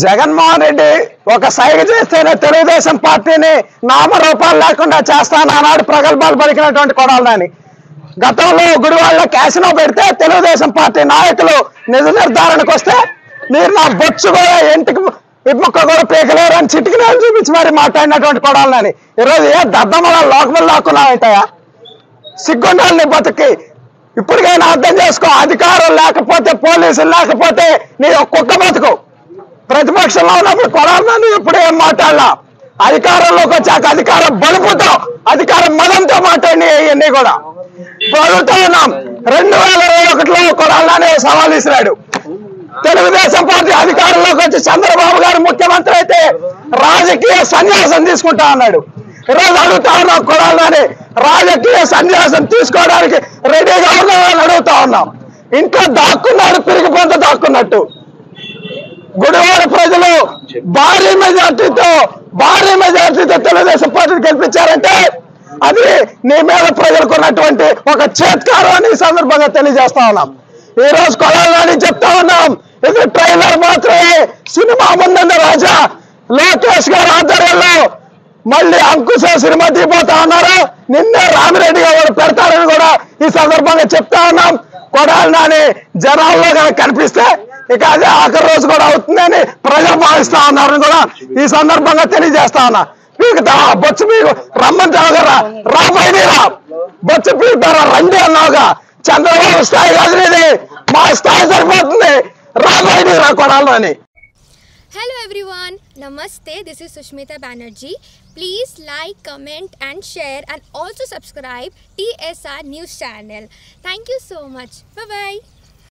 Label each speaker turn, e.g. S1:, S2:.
S1: జగన్మోహన్ రెడ్డి ఒక సైగ చేస్తేనే తెలుగుదేశం పార్టీని నామరూపాలు లేకుండా చేస్తానన్నాడు ప్రగల్భాలు పలికినటువంటి కొడాలని. గతంలో గుడివాడలో క్యాసినో పెడితే తెలుగుదేశం పార్టీ నాయకులు నిజ నిర్ధారణకు వస్తే మీరు నా బొచ్చు కూడా ఇంటికి ఇప్పుక్క కూడా పీకలేరు అని చిటికిలేని చూపించి మరి మాట్లాడినటువంటి కొడాలని. ఈరోజు ఏ దద్దమల లోకములు లాక్కున్నావుంటాయా? సిగ్గుండాలని బతుకి ఇప్పటికైనా అర్థం చేసుకో. అధికారం లేకపోతే పోలీసులు లేకపోతే నీ కుక్క బతుకు. ప్రతిపక్షంలో ఉన్నప్పుడు కొడాలని ఎప్పుడు ఏం మాట్లాడలా. అధికారంలోకి వచ్చాక అధికారం బలుపుతో అధికారం మదంతో మాట్లాడి ఇవన్నీ కూడా ప్రభుత్వం ఉన్నాం. 2021లో కొడాలని సవాల్ ఇసిరాడు. తెలుగుదేశం పార్టీ అధికారంలోకి వచ్చి చంద్రబాబు గారు ముఖ్యమంత్రి అయితే రాజకీయ సన్యాసం తీసుకుంటా అన్నాడు. ఈరోజు అడుగుతా ఉన్నాం కొడాలని రాజకీయ సన్యాసం తీసుకోవడానికి రెడీగా ఉన్నామని అడుగుతా ఉన్నాం. ఇంట్లో దాక్కున్నాడు పిరిగిపోత దాక్కున్నట్టు. గుడివాడ ప్రజలు భారీ మెజార్టీతో తెలుగుదేశం పార్టీని గెలిపించారంటే అది నీ మీద ప్రజలకు ఉన్నటువంటి ఒక చేత్కారం అని ఈ సందర్భంగా తెలియజేస్తా ఉన్నాం. ఈ రోజు కొడాలని చెప్తా ఉన్నాం, ఇది ట్రైలర్ మాత్రమే. సినిమా ముందున్న రాజా లోకేష్ గారి ఆధ్వర్యంలో మళ్ళీ అంకుశ సినిమా తీపోతా ఉన్నారు. నిన్నే రామిరెడ్డి గారు పెడతారని కూడా ఈ సందర్భంగా చెప్తా ఉన్నాం. కొడాలని జనాల్లో కనిపిస్తే ఇక అదే ఆఖరి రోజు కూడా అవుతుందని ప్రజలు భావిస్తా ఉన్నారని కూడా ఈ సందర్భంగా తెలియజేస్తా ఉన్నా. పీకుతారా బొచ్చు పీకు రమ్మంటావు కదా, రాబోయేరా బొచ్చు పీకుతారా రండి అన్నావుగా. చంద్రబాబు స్థాయి కాదు ఇది, మా స్థాయి సరిపోతుంది. రాబోయేరా కొడాలని.
S2: Hello everyone, Namaste, this is Sushmita Banerjee. Please like, comment and share and also subscribe TSR News channel. Thank you so much. Bye-bye.